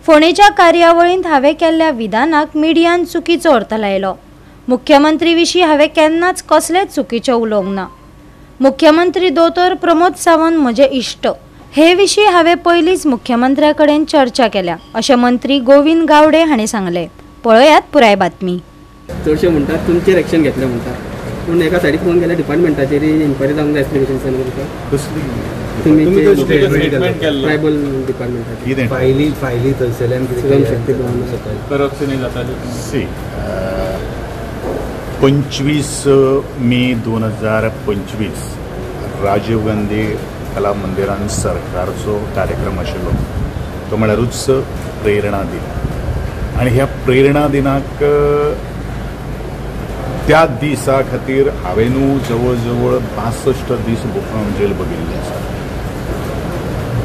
फोंडेच्या कार्यावळींत हांवें केल्ल्या विधानाक मिडियान चुकीचो अर्थ लायलो। मुख्यमंत्री विशीं हांवें केन्नाच कसलेच चुकीचे उलोवंक ना। मुख्यमंत्री दोतोर प्रमोद सावंत म्हजे इश्ट, हे विशीं हांवें पयलींच मुख्यमंत्र्या कडेन चर्चा केल्या, अशें मंत्री गोविंद गावडे हांणी सांगलें। पळयात पुराय बातमी। चडशे म्हणटात तुमचेर एक्शन घेतलें म्हणटात, पूण एका सायडीक फोन केल्या डिपार्टमेंटाचेर इन्क्वायरी जावंक जाय एस्टिमेशन तुमी ट्रायबल डिपार्टमेंटाचेर फायली तहसिलान करप्शन जातालें। 25 मे 2025 राजीव गांधी कला मंदिरान सरकारचो कार्यक्रम आशिल्लो, तो म्हळ्यारूच प्रेरणा दिन। आनी ह्या प्रेरणा दिनाक त्या दिसा खातीर हांवेनू जवळ जवळ 62 दीस जेल भोगिल्ली आसा।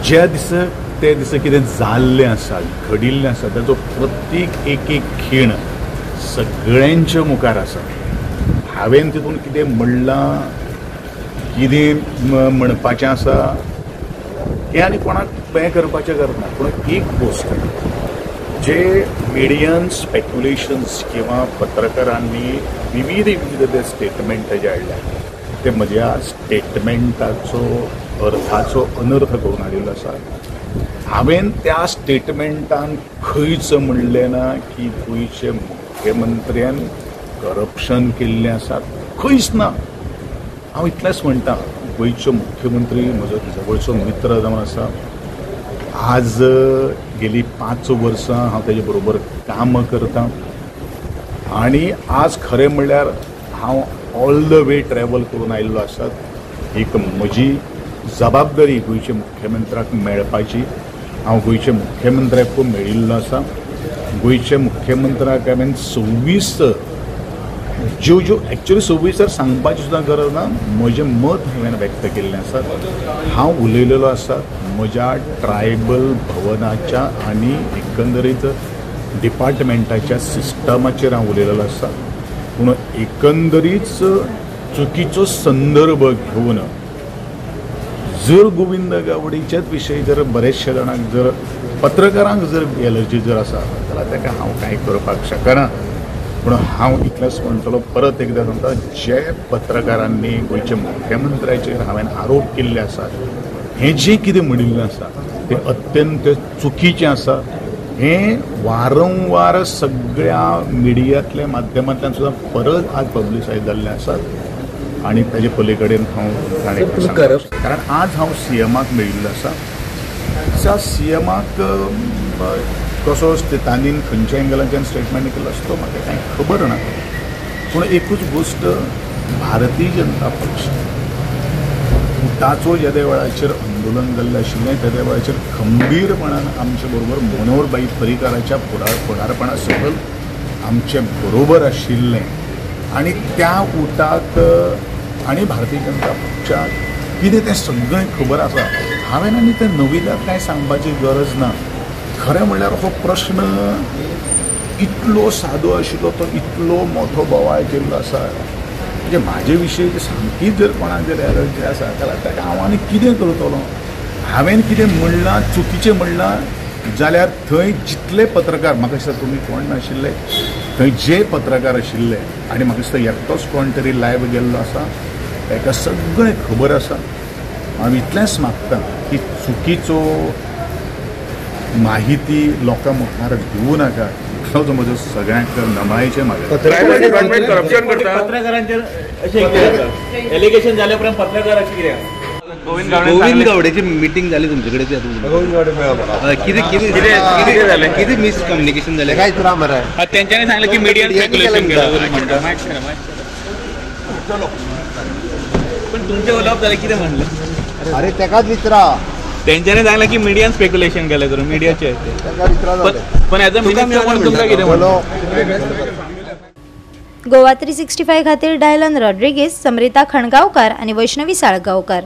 ज्या दिसा ते दिसा कितें जाल्लें आसा, घडिल्लें आसा, ताचो प्रत्येक एक खीण सगळ्यांच्या मुखार आसा। हांवें तितून कितें म्हणलां, कितें म्हणपाचें आसा हें आनी कोणाक हें करपाचें करना, पूण एक गोश्ट जे मिडियान स्पेक्युलेशन्स किंवा पत्रकारांनी विविध ते स्टेटमेंट जे हाडल्या ते म्हज्या स्टेटमेंटाचो अर्थाचो अनर्थ करून हाडिल्लो आसा। हांवें त्या स्टेटमेंटान खंयच म्हणलें ना की गोंयचे मुख्यमंत्र्यान करप्शन केल्लें आसा, खंयच ना। हांव इतलेंच म्हणटां, गोंयचो मुख्यमंत्री म्हजो जवळचो मित्र जावन आसा। आज गेली 5 वर्सां हांव तेजे बरोबर काम करतां आनी आज खरें म्हणल्यार हांव ऑल द वे ट्रॅवल करून आयिल्लो आसा। एक म्हजी जबाबदारी गोंयच्या मुख्यमंत्र्याक मेळपाची, हांव गोंयच्या मुख्यमंत्र्याकूय मेळिल्लो आसा। गोंयच्या मुख्यमंत्र्याक हांवें 26 ज्यो एक्चुअली 26 सांगपाची सुद्दां गरज ना, म्हजें मत हांवें व्यक्त केल्लें आसा। हांव उलयलेलो आसा म्हज्या ट्रायबल भवनाच्या आनी एकंदरीत डिपार्टमेंटाच्या सिस्टमाचेर हांव उलयलेलो आसा। पूण एकंदरीत चुकीचो संदर्भ घेवन जर गोविंद गावडेच्याच विशयी जर बरेचशे जाणांक जर पत्रकारांक जर एलर्जी जर आसा जाल्यार ताका हांव कांय करपाक शकना। पूण हांव इतलेंच म्हणटलो, परत एकदां सांगता, जे पत्रकारांनी गोंयच्या मुख्यमंत्र्याचेर हांवें आरोप केल्ले आसात, हें जें कितें म्हणिल्लें आसा तें अत्यंत चुकीचें आसा। हें वारंवार सगळ्या मिडियांतल्या माध्यमांतल्यान सुद्दां परत आज पब्लिसायज जाल्लें आसा आनी ताजे पली कडेन हांव कारण आज हांव सीएमाक मेळिल्लो आसा। त्या सीएमाक कसो तांणी खंयच्या एंगलाच्यान स्टेटमेंट केलो आसा तो म्हाका कांय खबर ना, पूण एकूच गोश्ट, भारतीय जनता पक्ष फुटाचो ज्या वेळाचेर आंदोलन जाल्लें आशिल्लें त्या वेळाचेर खंबीरपणान आमचे बरोबर मनोहरभाई पर्रीकाराच्या फुडारपणा सकयल आमचे बरोबर आशिल्लें आनी त्या उटाक आनी भारतीय जनता पक्षाक कितें तें सगळें खबर आसा। हांवें आनी तें नविदाक कांय सांगपाची गरज ना। खरें म्हणल्यार हो प्रश्न इतलो सादो आशिल्लो, तो इतलो मोठो बोवाळ केल्लो आसा, म्हणजे म्हाजे विशीं सामकीच जर कोणाक जर एलर्जी आसा जाल्यार ताका हांव आनी कितें करतलो। हांवें कितें म्हणलां, चुकीचें म्हणलां जाल्यार थंय जितले पत्रकार, म्हाका दिसता तुमी कोण नाशिल्ले, थंय जे पत्रकार आशिल्ले आनी म्हाका दिसता एकटोच कोण तरी लायव्ह गेल्लो आसा, ताका सगळें खबर आसा। हांव इतलेंच मागतां की चुकीचो माहिती लोकां मुखार दिवं नाका, इतलोच म्हजो सगळ्यांक नमायेचें मागता। करप्शन करता पत्रकारांचेर अशें एलिगेशन जाल्या उपरांत पत्रकार अशें कित्याक गोविंद गावडेची मिटींग जाली तुमचे कडेन, कितें जालें, कितें मिसकम्युनिकेशन जालें काय तुरा मरे? तेंच्यांनी सांगलें की मिडियान स्पेक्युलेशन केलं, पण तुमचें उलोवप जालें कितें म्हणलें? अरे तेकाच विचारा, तेंच्यांनी सांगलें की मिडियान स्पेक्युलेशन केलें करून मिडियाचे पण एज अ मिनिस्टर तुमकां कितें म्हणलो? गोवा 365 खातीर डायलन रॉड्रिगीस, समरिता खणगांवकार आनी वैष्णवी साळगांवकार।